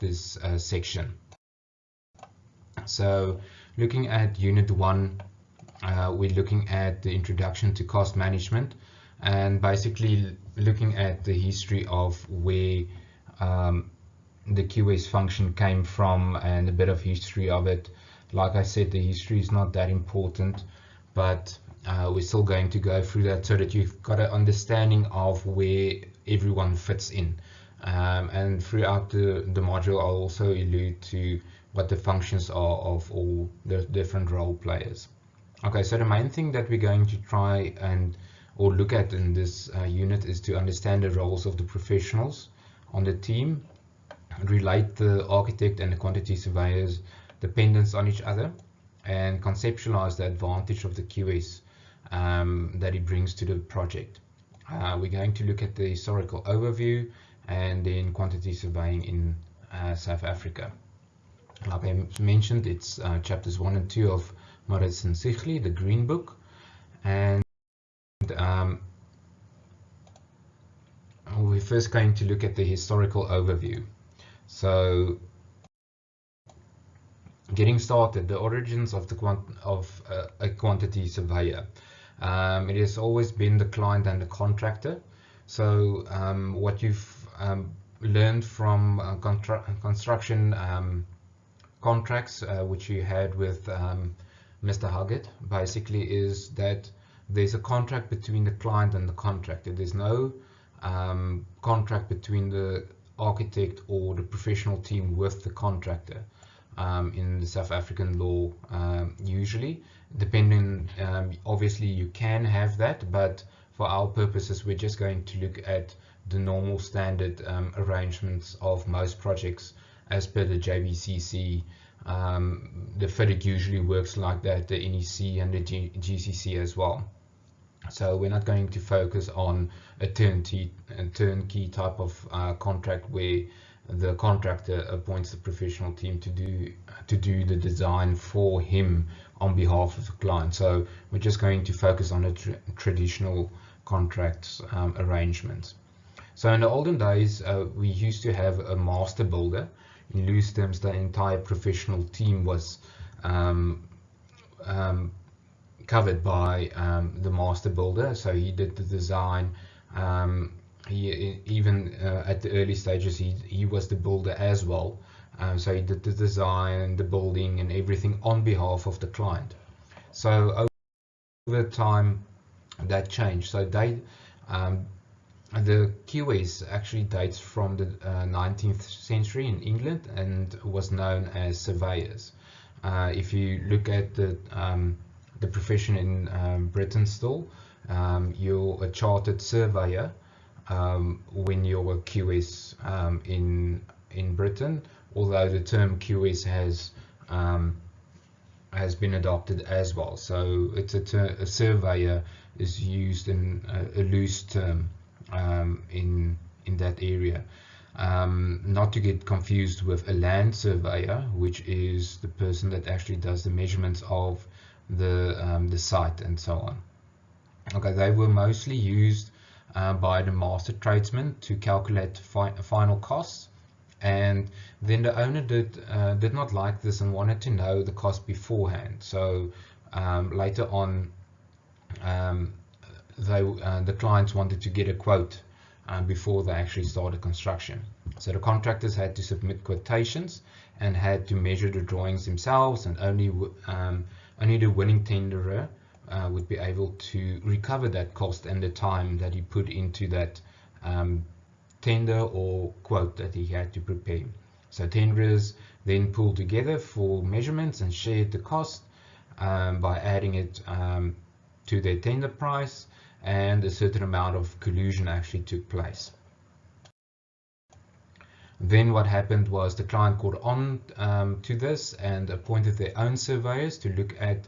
this section. So looking at Unit 1, we're looking at the introduction to cost management, and basically looking at the history of where the QS function came from and a bit of history of it. Like I said, the history is not that important, but we're still going to go through that so that you've got an understanding of where everyone fits in. And throughout the module, I'll also allude to what the functions are of all the different role players. Okay, so the main thing that we're going to try or look at in this unit is to understand the roles of the professionals on the team, relate the architect and the quantity surveyor's dependence on each other, and conceptualize the advantage of the QS that it brings to the project. We're going to look at the historical overview and then quantity surveying in South Africa. Like I mentioned, it's chapters 1 and 2 of Maritz and Sigley, the Green Book, and we're first going to look at the historical overview. So, getting started, the origins of a quantity surveyor. It has always been the client and the contractor. So what you've learned from construction contracts, which you had with Mr. Huggett, basically is that there's a contract between the client and the contractor. There's no contract between the architect or the professional team with the contractor in the South African law. Usually, depending, obviously you can have that, but for our purposes we're just going to look at the normal standard arrangements of most projects as per the JBCC. The FIDIC usually works like that, the NEC and the GCC as well. So we're not going to focus on a turnkey type of contract where the contractor appoints the professional team to do the design for him on behalf of the client. So we're just going to focus on the traditional contracts arrangements. So in the olden days, we used to have a master builder. In loose terms, the entire professional team was covered by the master builder. So he did the design. He even at the early stages, he was the builder as well. So he did the design, the building, and everything on behalf of the client. So over time, that changed. So the QS actually dates from the 19th century in England and was known as surveyors. If you look at the profession in Britain still, you're a chartered surveyor when you're a QS in Britain, although the term QS has been adopted as well. So it's a surveyor is used in a loose term in that area. Not to get confused with a land surveyor, which is the person that actually does the measurements of the site and so on. Okay, they were mostly used by the master tradesmen to calculate final costs, and then the owner did not like this and wanted to know the cost beforehand. So later on, the clients wanted to get a quote before they actually started construction. So the contractors had to submit quotations and had to measure the drawings themselves, and only the winning tenderer would be able to recover that cost and the time that he put into that tender or quote that he had to prepare. So tenderers then pulled together for measurements and shared the cost by adding it to their tender price, and a certain amount of collusion actually took place. Then what happened was the client caught on to this and appointed their own surveyors to look at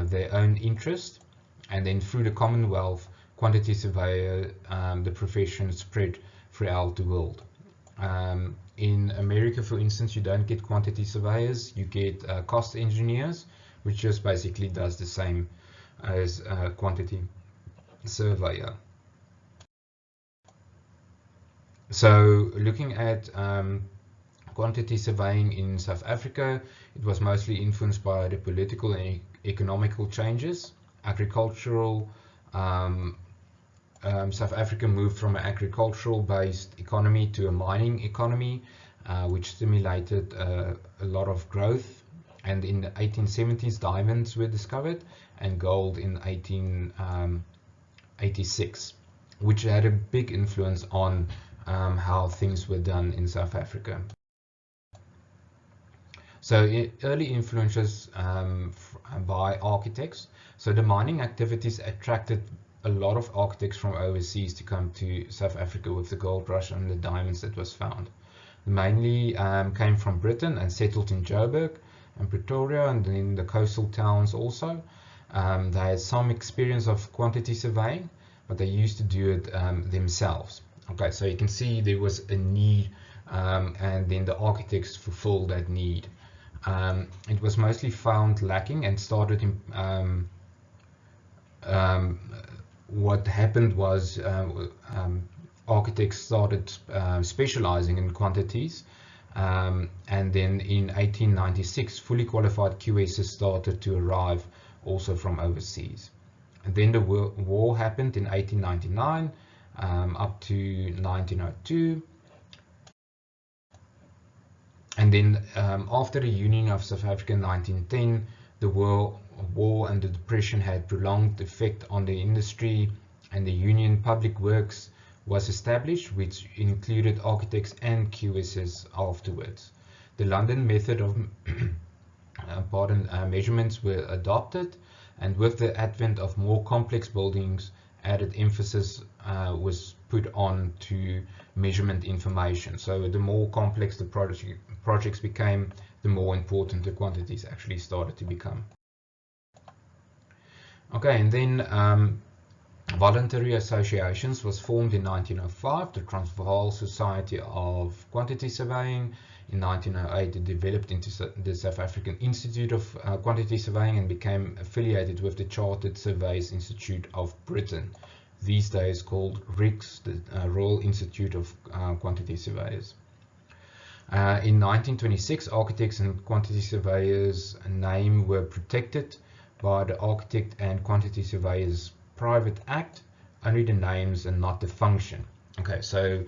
their own interest, and then through the Commonwealth quantity surveyor, the profession spread throughout the world. In America, for instance, you don't get quantity surveyors, you get cost engineers, which just basically does the same as quantity surveyor. So looking at Quantity surveying in South Africa, it was mostly influenced by the political and economical changes. Agricultural, South Africa moved from an agricultural-based economy to a mining economy, which stimulated a lot of growth. And in the 1870s, diamonds were discovered, and gold in 1886, which had a big influence on how things were done in South Africa. So early influences by architects. So the mining activities attracted a lot of architects from overseas to come to South Africa with the gold rush and the diamonds that was found. Mainly came from Britain and settled in Joburg and Pretoria and in the coastal towns also. They had some experience of quantity surveying, but they used to do it themselves. Okay, so you can see there was a need, and then the architects fulfilled that need. It was mostly found lacking and started in, what happened was architects started specializing in quantities, and then in 1896 fully qualified QSs started to arrive also from overseas. And then the war happened in 1899 up to 1902. And then after the Union of South Africa in 1910, the war and the Depression had prolonged effect on the industry, and the Union Public Works was established, which included architects and QSs afterwards. The London method of measurements were adopted, and with the advent of more complex buildings, added emphasis was put on to measurement information. So the more complex the projects became, the more important the quantities actually started to become. Okay, and then voluntary associations was formed in 1905, the Transvaal Society of Quantity Surveying. In 1908, it developed into the South African Institute of Quantity Surveying and became affiliated with the Chartered Surveys Institute of Britain, these days called RICS, the Royal Institute of Quantity Surveyors. In 1926, architects and quantity surveyors' name were protected by the Architect and Quantity Surveyors Private Act, only the names and not the function. Okay, so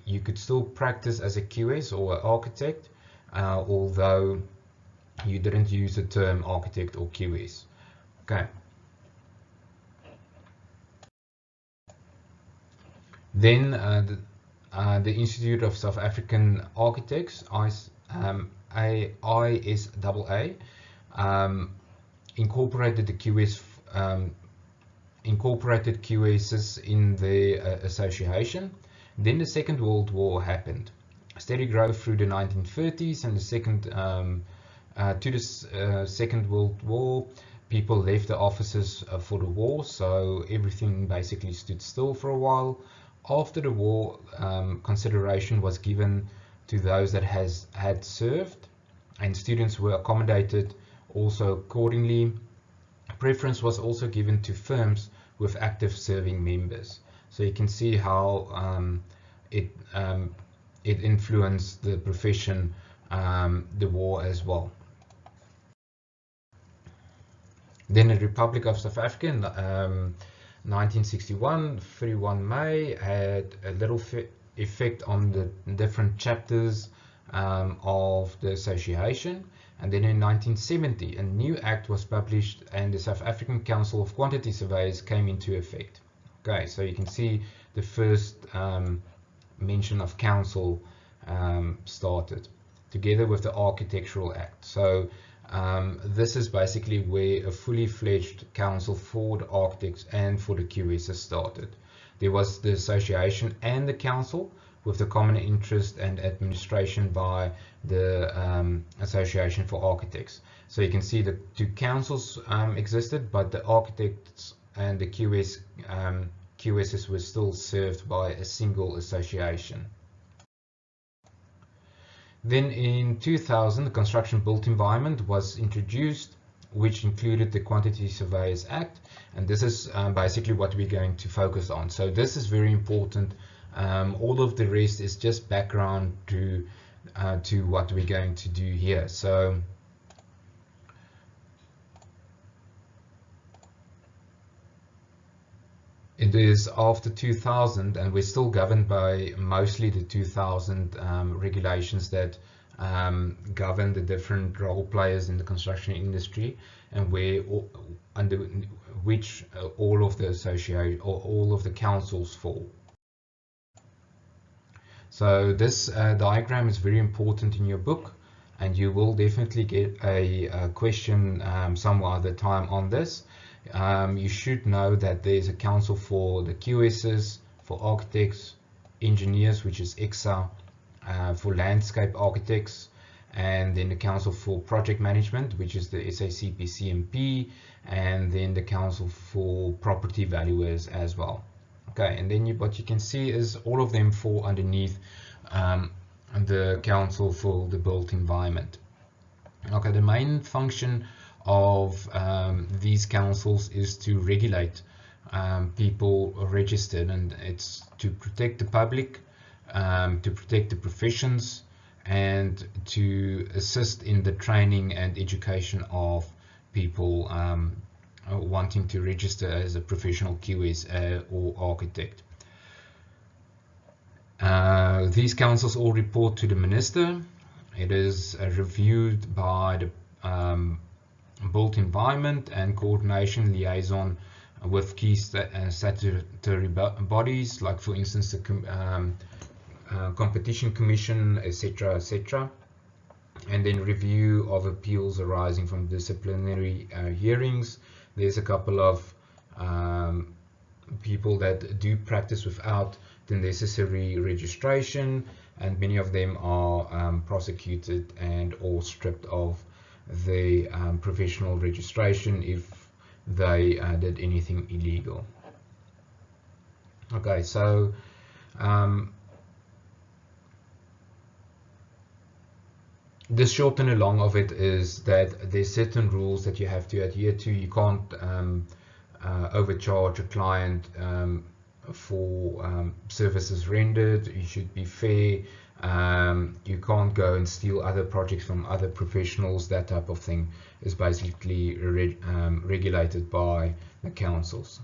you could still practice as a QS or an architect, although you didn't use the term architect or QS. Okay. Then the Institute of South African Architects, ISAA, incorporated the incorporated QSs in the association. Then the Second World War happened. Steady growth through the 1930s, and the Second World War, people left the offices for the war, so everything basically stood still for a while. After the war, consideration was given to those that had served, and students were accommodated also accordingly. Preference was also given to firms with active serving members. So you can see how it influenced the profession, the war as well. Then the Republic of South Africa in 1961, 31 May, had a little effect on the different chapters of the association. And then in 1970, a new act was published and the South African Council of Quantity Surveyors came into effect. Okay, so you can see the first mention of council started, together with the Architectural Act. So this is basically where a fully fledged council for the architects and for the QSs started. There was the association and the council, with the common interest and administration by the Association for Architects. So you can see the two councils existed, but the architects and the QSs were still served by a single association. Then in 2000, the Construction Built Environment was introduced, which included the Quantity Surveyors Act, and this is basically what we're going to focus on. So this is very important. All of the rest is just background to to what we're going to do here. So it is after 2000, and we're still governed by mostly the 2000 regulations that govern the different role players in the construction industry, and where under which all of the association or all of the councils fall. So this diagram is very important in your book, and you will definitely get a question some other time on this. You should know that there's a council for the QSs, for architects, engineers, which is EXA, for landscape architects, and then the council for project management, which is the SACP-CMP, and then the council for property valuers as well. Okay, and then what you can see is all of them fall underneath the council for the built environment. Okay, the main function of these councils is to regulate people registered, and it's to protect the public, to protect the professions, and to assist in the training and education of people wanting to register as a professional QS or architect. These councils all report to the minister. It is reviewed by the built environment and coordination liaison with key statutory bodies, like for instance the competition commission, etc., etc., and then review of appeals arising from disciplinary hearings. There's a couple of people that do practice without the necessary registration, and many of them are prosecuted and or stripped of the professional registration if they did anything illegal. Okay, so the short and the long of it is that there's certain rules that you have to adhere to. You can't overcharge a client for services rendered. You should be fair. You can't go and steal other projects from other professionals. That type of thing is basically regulated by the councils.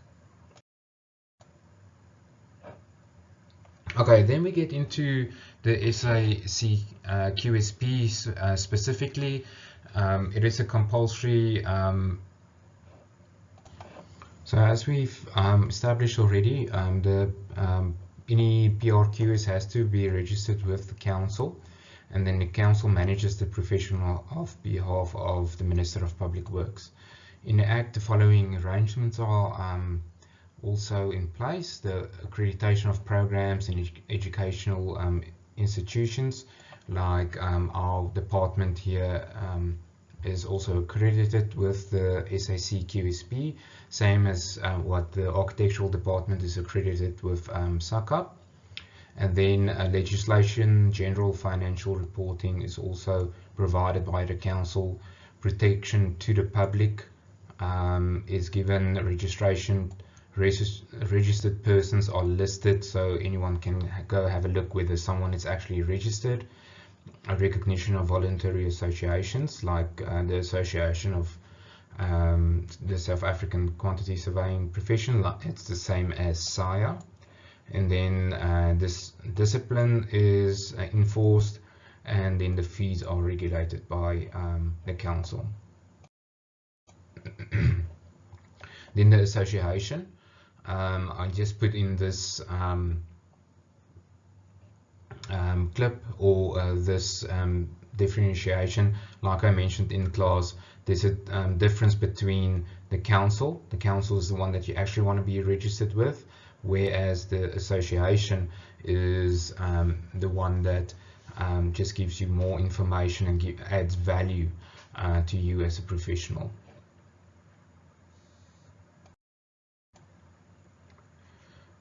Okay, then we get into the SAC QSP specifically. It is a compulsory, so as we've established already, any PRQS has to be registered with the council, and then the council manages the profession on behalf of the Minister of Public Works. In the Act, the following arrangements are also in place: the accreditation of programs and educational institutions, like our department here is also accredited with the SAC QSP, same as what the architectural department is accredited with SACAP. And then legislation, general financial reporting is also provided by the council. Protection to the public is given. Registration, registered persons are listed, so anyone can go have a look whether someone is actually registered. A recognition of voluntary associations, like the Association of the South African Quantity Surveying Profession, it's the same as SIA. And then this discipline is enforced, and then the fees are regulated by the council. Then the association, I just put in this clip or this differentiation. Like I mentioned in class, there's a difference between the council. The council is the one that you actually want to be registered with, whereas the association is the one that just gives you more information and adds value to you as a professional.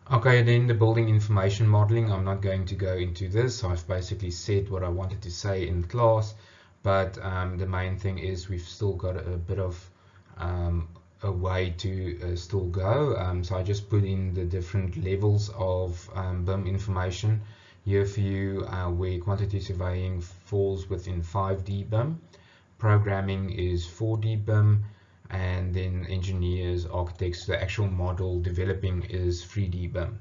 Okay, then the building information modeling. I'm not going to go into this. I've basically said what I wanted to say in class, but the main thing is we've still got a bit of a way to still go. So I just put in the different levels of BIM information. here for you where quantity surveying falls within 5D BIM, programming is 4D BIM, and then engineers, architects, the actual model developing is 3D BIM.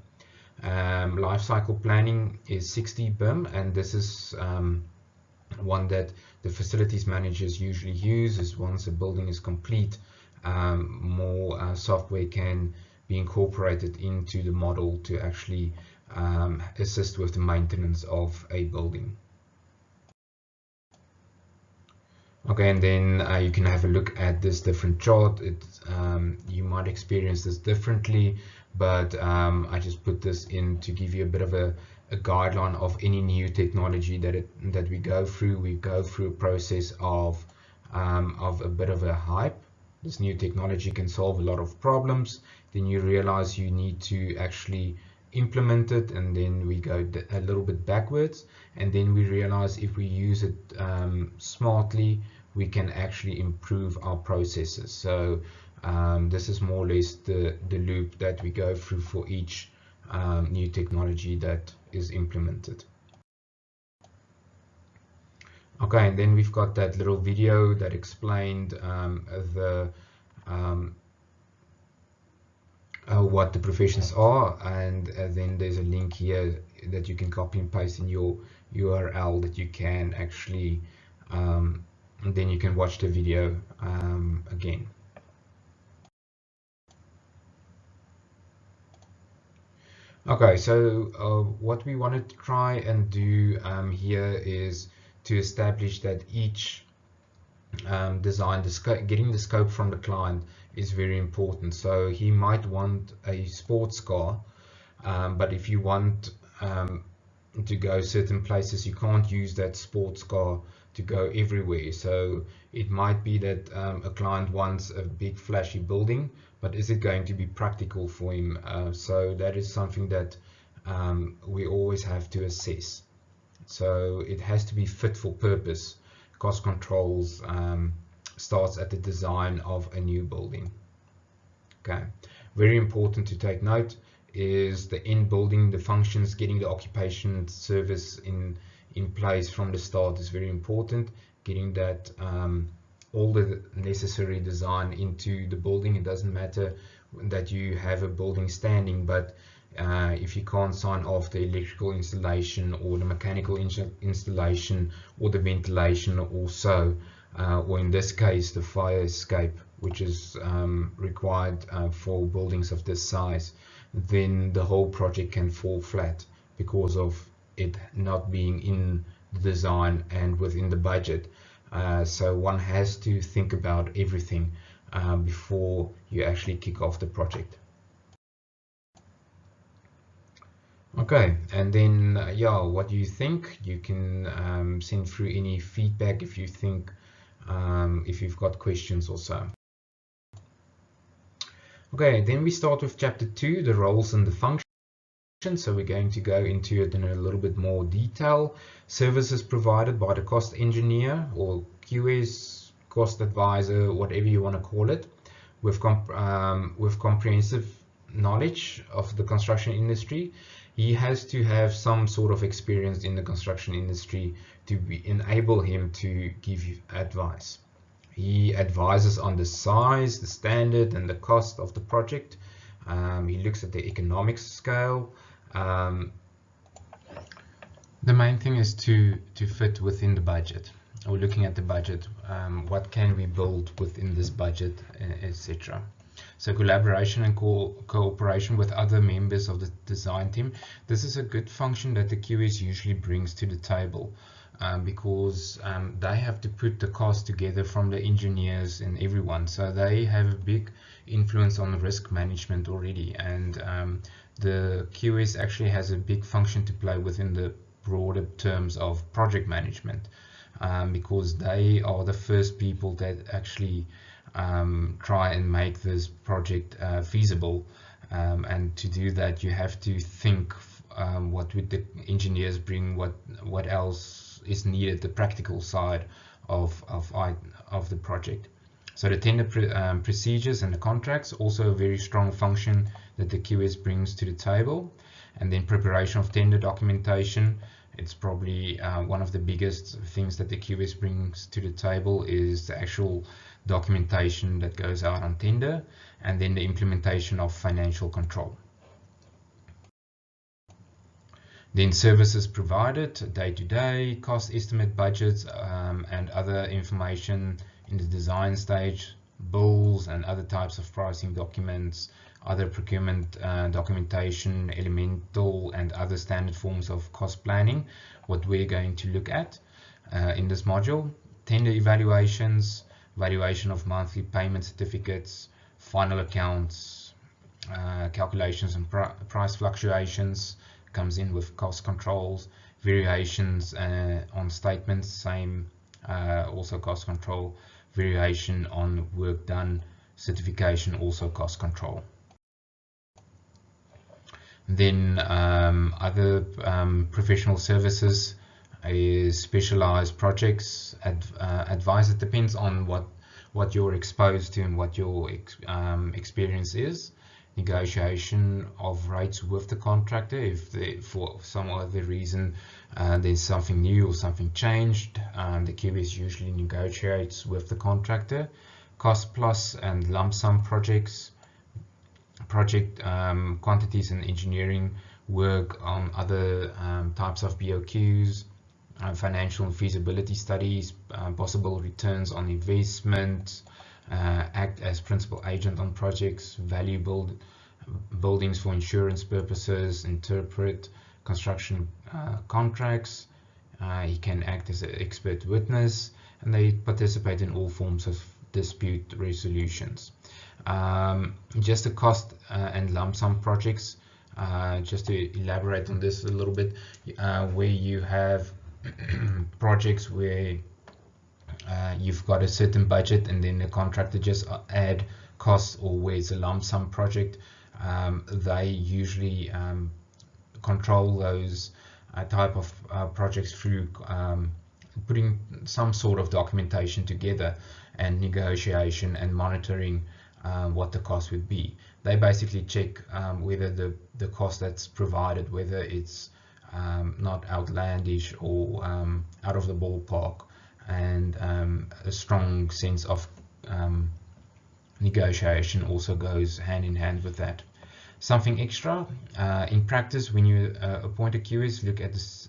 Lifecycle planning is 6D BIM, and this is one that the facilities managers usually use. Is once a building is complete, more software can be incorporated into the model to actually assist with the maintenance of a building. Okay, and then you can have a look at this different chart. You might experience this differently, but I just put this in to give you a bit of a guideline of any new technology that we go through. We go through a process of a bit of a hype. This new technology can solve a lot of problems. Then you realize you need to actually implement it, and then we go a little bit backwards, and then we realize if we use it smartly, we can actually improve our processes. So this is more or less the loop that we go through for each new technology that is implemented. Okay, and then we've got that little video that explained what the professions are, and then there's a link here that you can copy and paste in your URL that you can actually and then you can watch the video again. Okay, so what we wanted to try and do here is to establish that each design, getting the scope from the client is very important. So he might want a sports car, but if you want to go certain places, you can't use that sports car to go everywhere. So it might be that a client wants a big flashy building, but is it going to be practical for him? So that is something that we always have to assess. So it has to be fit for purpose. Cost controls starts at the design of a new building. Okay, very important to take note is the end building, the functions, getting the occupation service in place from the start is very important. Getting that all the necessary design into the building. It doesn't matter that you have a building standing, but if you can't sign off the electrical installation or the mechanical installation or the ventilation also, or in this case the fire escape, which is required for buildings of this size, then the whole project can fall flat because of it not being in the design and within the budget. So one has to think about everything before you actually kick off the project. Okay, and then yeah, what do you think? You can send through any feedback if you think if you've got questions or so. Okay, then we start with chapter 2, the roles and the functions. So we're going to go into it in a little bit more detail. Services provided by the cost engineer or QS, cost advisor, whatever you want to call it, with comprehensive knowledge of the construction industry. He has to have some sort of experience in the construction industry to enable him to give you advice. He advises on the size, the standard, and the cost of the project. He looks at the economic scale. The main thing is to fit within the budget. We're looking at the budget. What can we build within this budget, etc. So collaboration and cooperation with other members of the design team. This is a good function that the QS usually brings to the table because they have to put the cost together from the engineers and everyone. So they have a big influence on the risk management already, and the QS actually has a big function to play within the broader terms of project management because they are the first people that actually try and make this project feasible, and to do that you have to think what would the engineers bring, what else is needed, the practical side of the project. So the tender procedures and the contracts, also a very strong function that the QS brings to the table. And then preparation of tender documentation. It's probably one of the biggest things that the QS brings to the table is the actual documentation that goes out on tender, and then the implementation of financial control. Then services provided, day-to-day, cost estimate budgets, and other information in the design stage, bills and other types of pricing documents, other procurement documentation, elemental and other standard forms of cost planning, what we're going to look at in this module. Tender evaluations, valuation of monthly payment certificates, final accounts, calculations and price fluctuations, comes in with cost controls, variations on statements, same, also cost control, variation on work done, certification, also cost control. Then other professional services is specialized projects, advice. It depends on what you're exposed to and what your experience is. Negotiation of rates with the contractor if for some other reason there's something new or something changed. The QS usually negotiates with the contractor. Cost plus and lump sum projects, project quantities and engineering work on other types of BOQs, financial and feasibility studies, possible returns on investment, act as principal agent on projects, value buildings for insurance purposes, interpret construction contracts. He can act as an expert witness, and they participate in all forms of dispute resolutions. Just the cost and lump sum projects, just to elaborate on this a little bit, where you have projects where you've got a certain budget and then the contractor just add costs, or where it's a lump sum project, they usually control those type of projects through putting some sort of documentation together and negotiation and monitoring what the cost would be. They basically check whether the cost that's provided, whether it's not outlandish or out of the ballpark, and a strong sense of negotiation also goes hand in hand with that. Something extra in practice, when you appoint a QS, look at this,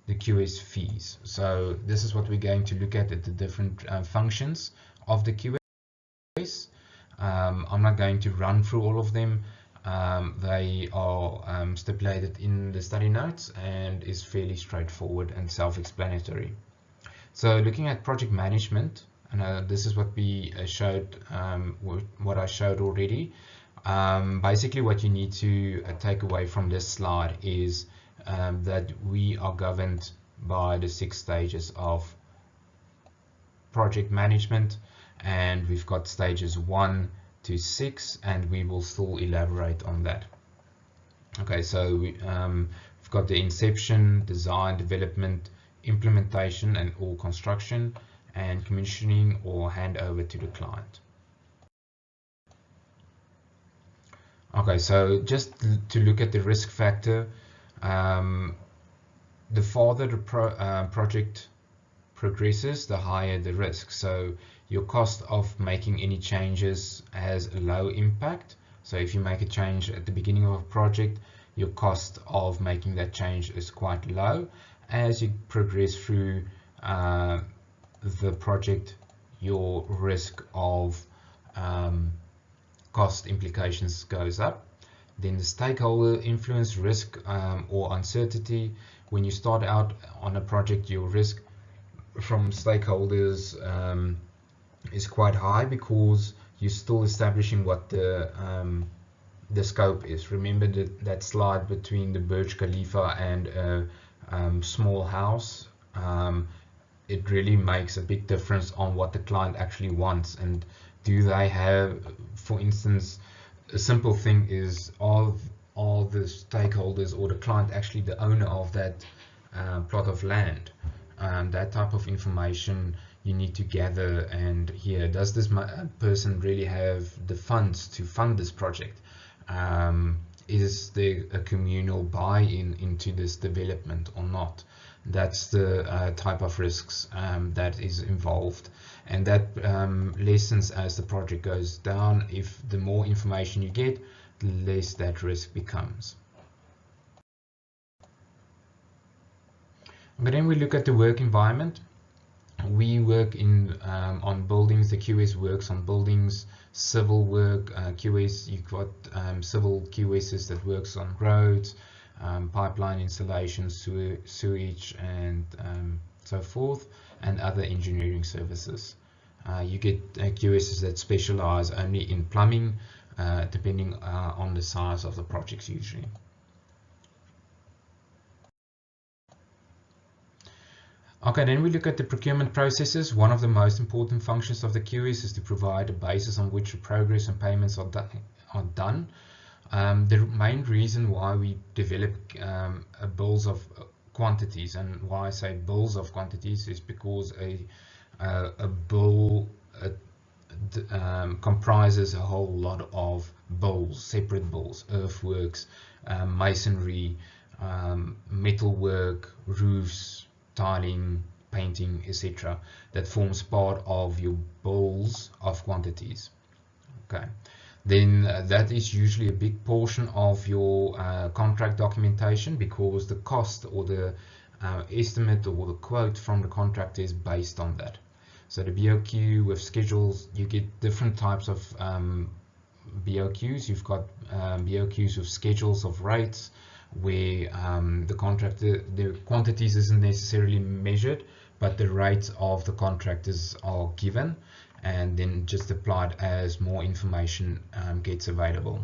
the QS fees. So this is what we're going to look at the different functions of the QS. I'm not going to run through all of them. They are stipulated in the study notes and is fairly straightforward and self-explanatory. So looking at project management, and this is what we showed, what I showed already. Basically what you need to take away from this slide is that we are governed by the 6 stages of project management, and we've got stages 1 to 6, and we will still elaborate on that. Okay, so we've got the inception, design, development, implementation and all construction, and commissioning or handover to the client. Okay, so just to look at the risk factor, the farther the project progresses, the higher the risk. So your cost of making any changes has a low impact. So if you make a change at the beginning of a project, your cost of making that change is quite low. As you progress through the project, your risk of cost implications goes up. Then the stakeholder influence, risk or uncertainty. When you start out on a project, your risk from stakeholders is quite high because you're still establishing what the scope is. Remember that slide between the Burj Khalifa and a small house? It really makes a big difference on what the client actually wants, and do they have, for instance, a simple thing is, are the stakeholders or the client actually the owner of that plot of land? That type of information you need to gather, and here, does this person really have the funds to fund this project? is there a communal buy-in into this development or not? That's the type of risks that is involved, and that lessens as the project goes down. If the more information you get, the less that risk becomes. But then we look at the work environment. We work on buildings. The QS works on buildings, civil work. QS, you've got civil QSs that works on roads, pipeline installation, sewage, and so forth, and other engineering services. You get QSs that specialize only in plumbing, depending on the size of the projects usually. Okay, then we look at the procurement processes. One of the most important functions of the QS is to provide a basis on which progress and payments are done. The main reason why we develop bills of quantities, and why I say bills of quantities, is because a bill comprises a whole lot of bills, separate bills: earthworks, masonry, metalwork, roofs, tiling, painting, etc. that forms part of your bills of quantities. Okay, then that is usually a big portion of your contract documentation, because the cost or the estimate or the quote from the contractor is based on that. So the BOQ with schedules, you get different types of BOQs. You've got BOQs with schedules of rates, where the contractor, the quantities isn't necessarily measured, but the rates of the contractors are given and then just applied as more information gets available.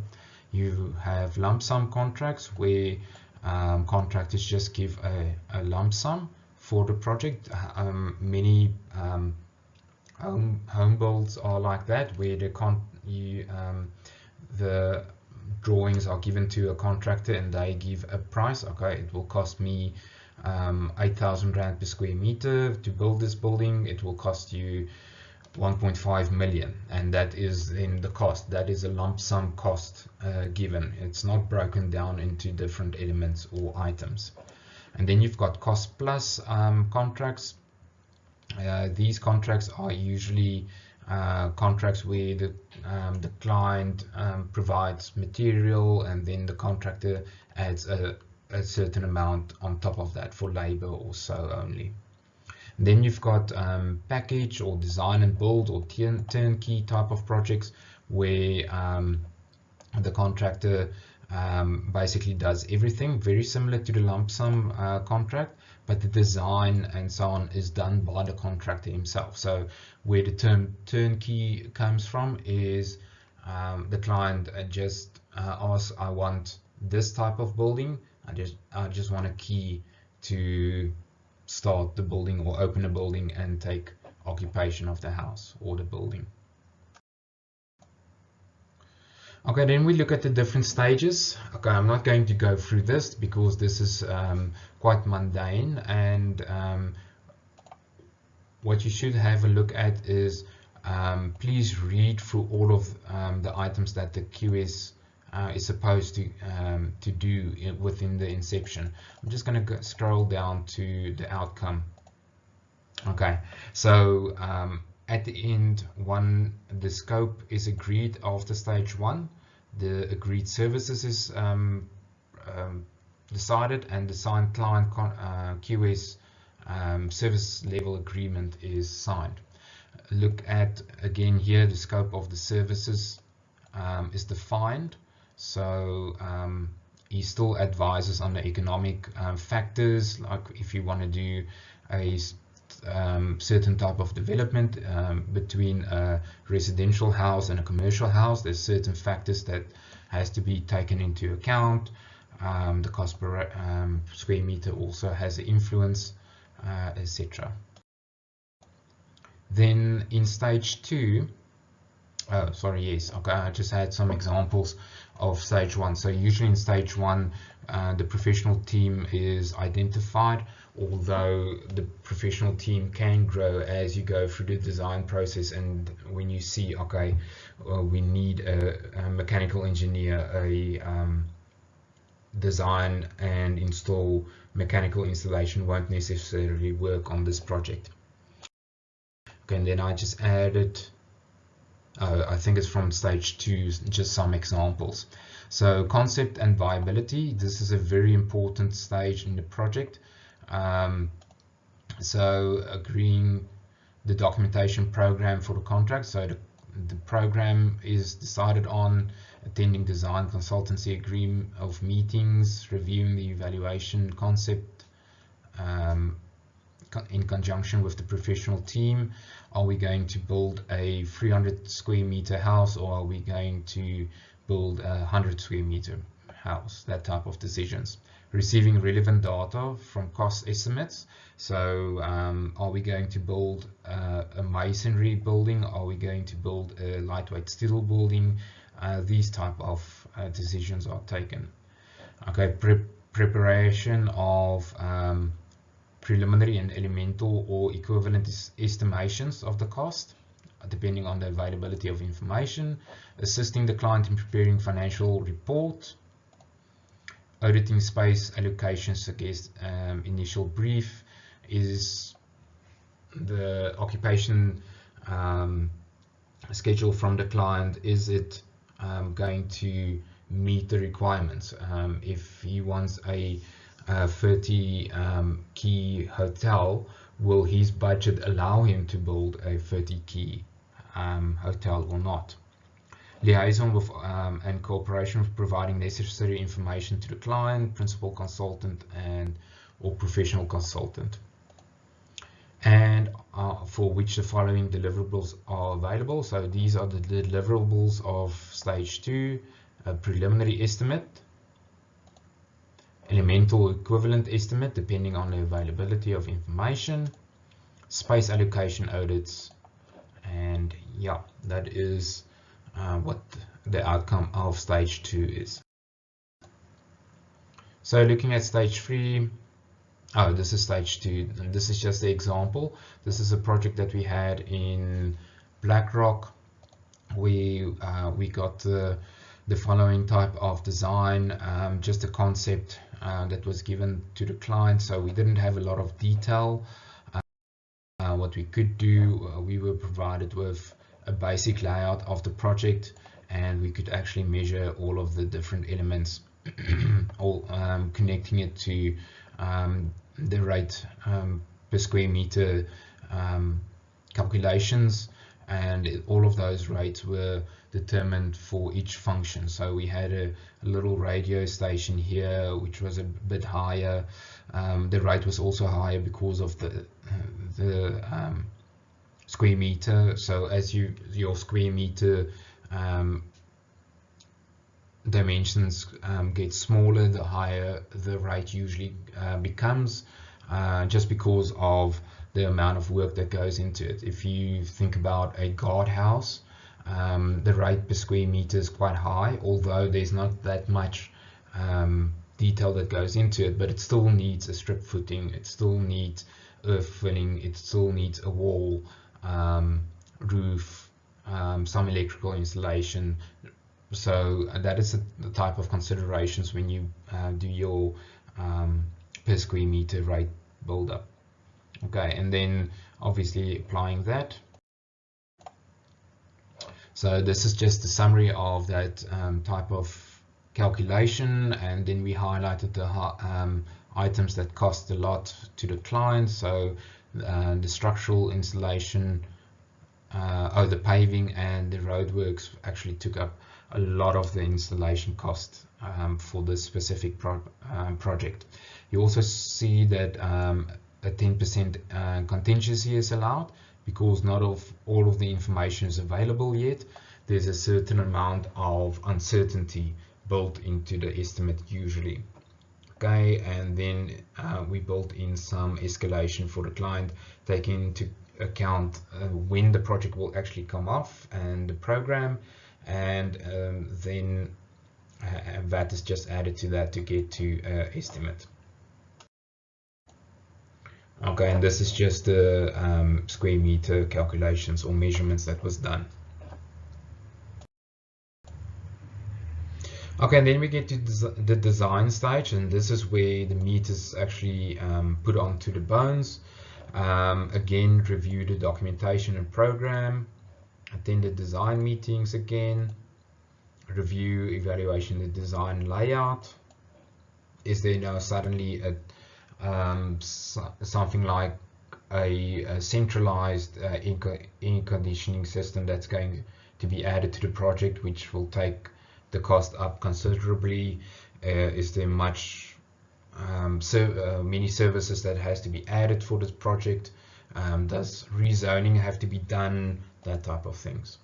You have lump sum contracts where contractors just give a lump sum for the project. Many home builds are like that, where the drawings are given to a contractor and they give a price. Okay, it will cost me 8,000 Rand per square meter to build this building. It will cost you 1.5 million, and that is then the cost. That is a lump sum cost given. It's not broken down into different elements or items. And then you've got cost plus contracts. These contracts are usually contracts where the client provides material, and then the contractor adds a certain amount on top of that for labor or so only. Then you've got package or design and build or turnkey type of projects, where the contractor basically does everything, very similar to the lump sum contract, but the design and so on is done by the contractor himself. So where the term turnkey comes from is the client just asks, I want this type of building, I just want a key to start the building or open a building and take occupation of the house or the building. Okay, then we look at the different stages. Okay, I'm not going to go through this because this is quite mundane, and what you should have a look at is please read through all of the items that the QS is supposed to do within the inception. I'm just going to scroll down to the outcome. Okay, so at the end, the scope is agreed after stage 1. The agreed services is decided, and the signed client QS service level agreement is signed. Look at again here, the scope of the services is defined. So he still advises on the economic factors, like if you want to do a certain type of development between a residential house and a commercial house, there's certain factors that has to be taken into account. The cost per square meter also has an influence, etc. Then in stage 2, I just had some examples of stage 1. So usually in stage 1, the professional team is identified, although the professional team can grow as you go through the design process, and when you see, okay, we need a mechanical engineer, a design and install mechanical installation won't necessarily work on this project. Okay, and then I just added, I think it's from stage 2, just some examples. So concept and viability, this is a very important stage in the project. So agreeing the documentation program for the contract. So the program is decided on, attending design consultancy agreement of meetings, reviewing the evaluation concept in conjunction with the professional team. Are we going to build a 300 square meter house, or are we going to build a 100 square meter house? That type of decisions. Receiving relevant data from cost estimates. So are we going to build a masonry building? Are we going to build a lightweight steel building? These type of decisions are taken. Okay, preparation of preliminary and elemental or equivalent estimations of the cost, depending on the availability of information. Assisting the client in preparing financial report. Auditing space allocations against initial brief. Is the occupation schedule from the client, is it going to meet the requirements? If he wants a 30 key hotel, will his budget allow him to build a 30 key hotel or not? Liaison with and cooperation with providing necessary information to the client, principal consultant, and or professional consultant. And for which the following deliverables are available. So these are the deliverables of stage 2: a preliminary estimate, elemental equivalent estimate depending on the availability of information, space allocation audits, and yeah, that is what the outcome of stage 2 is. So looking at stage 3, this is stage 2, and this is just the example. This is a project that we had in BlackRock. We got the following type of design, just a concept that was given to the client, so we didn't have a lot of detail. What we could do, we were provided with a basic layout of the project, and we could actually measure all of the different elements, all connecting it to the rate per square meter calculations, and all of those rates were determined for each function. So we had a little radio station here which was a bit higher. The rate was also higher because of the square meter. So as your square meter dimensions get smaller, the higher the rate usually becomes, just because of the amount of work that goes into it. If you think about a guardhouse, the rate per square meter is quite high, although there's not that much detail that goes into it, but it still needs a strip footing, it still needs earth filling, it still needs a wall, roof, some electrical installation. So that is the type of considerations when you do your per square meter rate build up. Okay, and then obviously applying that. So this is just a summary of that type of calculation, and then we highlighted the items that cost a lot to the client. So the structural installation, the paving and the roadworks actually took up a lot of the installation cost for this specific project. You also see that a 10% contingency is allowed, because not all of the information is available yet. There's a certain amount of uncertainty built into the estimate usually. Okay, and then we built in some escalation for the client, taking into account when the project will actually come off and the program, and then VAT is just added to that to get to estimate. Okay, and this is just the square meter calculations or measurements that was done. Okay, and then we get to the design stage, and this is where the meat is actually put onto the bones. Again, review the documentation and program, attend the design meetings again, review, evaluation the design layout. Is there now suddenly something like a centralized air conditioning system that's going to be added to the project, which will take the cost up considerably? Is there many services that has to be added for this project? Does rezoning have to be done? That type of things.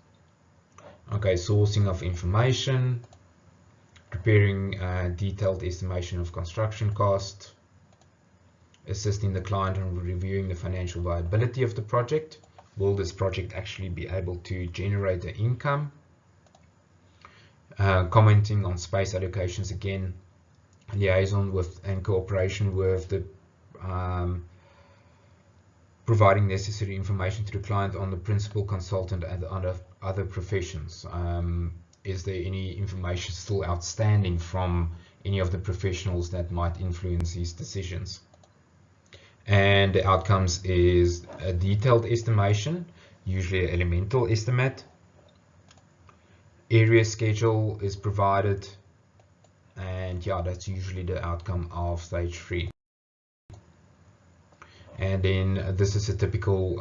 Okay, sourcing of information, preparing detailed estimation of construction cost, assisting the client in reviewing the financial viability of the project. Will this project actually be able to generate the income? Commenting on space allocations again, liaison with and cooperation with the providing necessary information to the client on the principal consultant and other professions. Is there any information still outstanding from any of the professionals that might influence these decisions? And the outcomes is a detailed estimation, usually an elemental estimate. Area schedule is provided, and yeah, that's usually the outcome of stage 3. And then this is a typical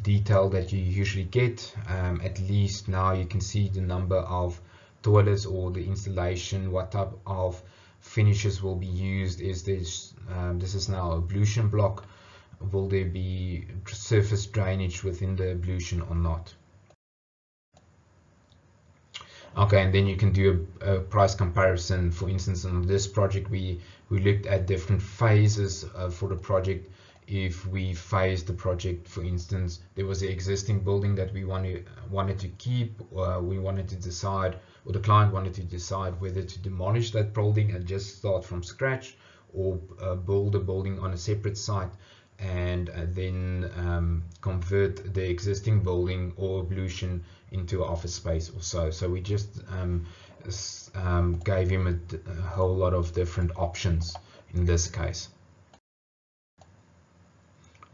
detail that you usually get. At least now you can see the number of toilets or the installation, what type of finishes will be used. Is this is now a ablution block? Will there be surface drainage within the ablution or not? Okay, and then you can do a price comparison. For instance, on this project, we looked at different phases for the project. If we phased the project, for instance, there was an existing building that we wanted to keep, we wanted to decide, or the client wanted to decide whether to demolish that building and just start from scratch, or build a building on a separate site and then convert the existing building or ablution into office space or so. So we just gave him a whole lot of different options in this case.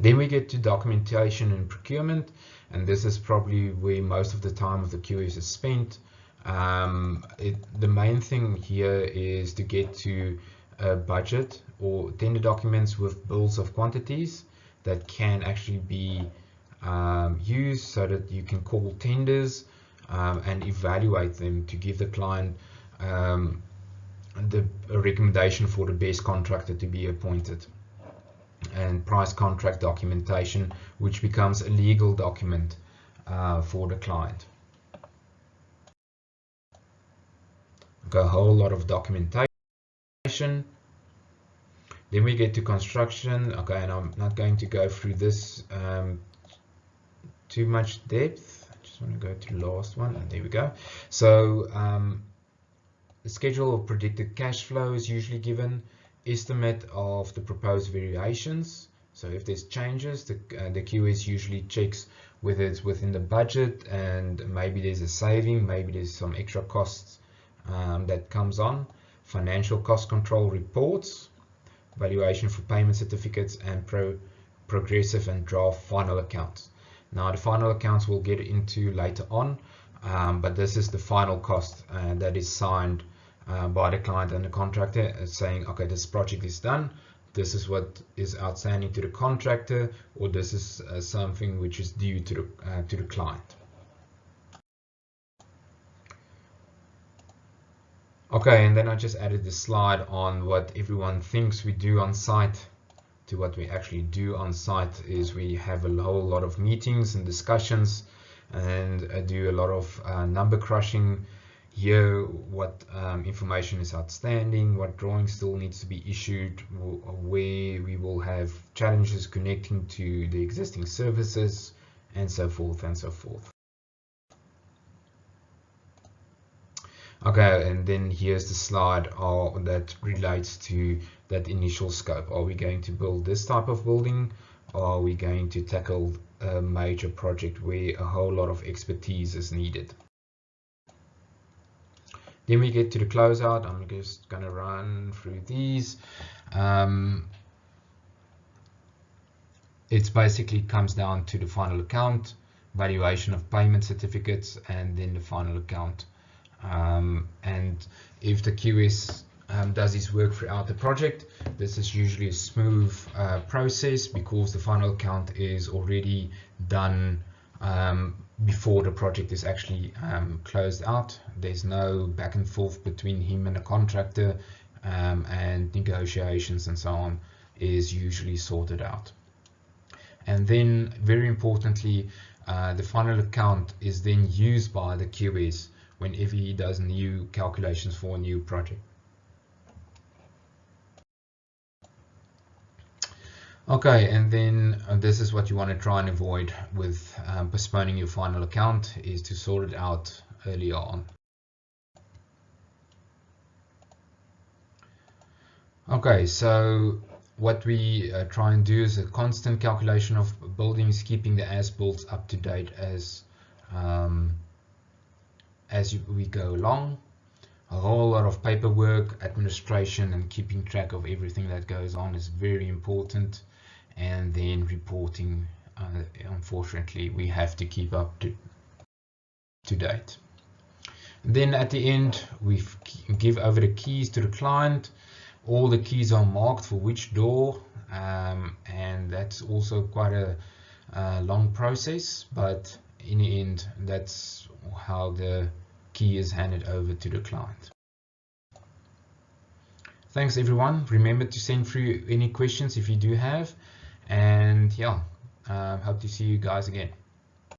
Then we get to documentation and procurement, and this is probably where most of the time of the QS is spent. The main thing here is to get to a budget or tender documents with bills of quantities that can actually be used so that you can call tenders and evaluate them to give the client a recommendation for the best contractor to be appointed. And price contract documentation, which becomes a legal document for the client. A whole lot of documentation. Then we get to construction. Okay, and I'm not going to go through this too much depth. I just want to go to the last one, and there we go. So the schedule of predicted cash flow is usually given. Estimate of the proposed variations. So if there's changes, the QS usually checks whether it's within the budget, and maybe there's a saving, maybe there's some extra costs that comes on. Financial cost control reports, valuation for payment certificates, and progressive and draft final accounts. Now the final accounts we'll get into later on, but this is the final cost that is signed by the client and the contractor, saying, okay, this project is done, this is what is outstanding to the contractor, or this is something which is due to the client. Okay, and then I just added this slide on what everyone thinks we do on site to what we actually do on site. Is we have a whole lot of meetings and discussions and do a lot of number crushing. Here, what information is outstanding, what drawings still needs to be issued, where we will have challenges connecting to the existing services, and so forth and so forth. Okay, and then here's the slide that relates to that initial scope. Are we going to build this type of building, or are we going to tackle a major project where a whole lot of expertise is needed? Then we get to the closeout. I'm just going to run through these. It basically comes down to the final account, valuation of payment certificates, and then the final account. And if the QS does his work throughout the project, this is usually a smooth process because the final account is already done before the project is actually closed out. There's no back and forth between him and the contractor, and negotiations and so on is usually sorted out. And then, very importantly, the final account is then used by the QS whenever he does new calculations for a new project. Okay, and then this is what you want to try and avoid with postponing your final account, is to sort it out earlier on. Okay, so what we try and do is a constant calculation of buildings, keeping the as-built up to date as we go along. A whole lot of paperwork, administration, and keeping track of everything that goes on is very important. And then reporting, unfortunately, we have to keep up to date. Then at the end, we give over the keys to the client. All the keys are marked for which door, and that's also quite a long process, but in the end, that's how the key is handed over to the client. Thanks everyone. Remember to send through any questions if you do have, and yeah, hope to see you guys again.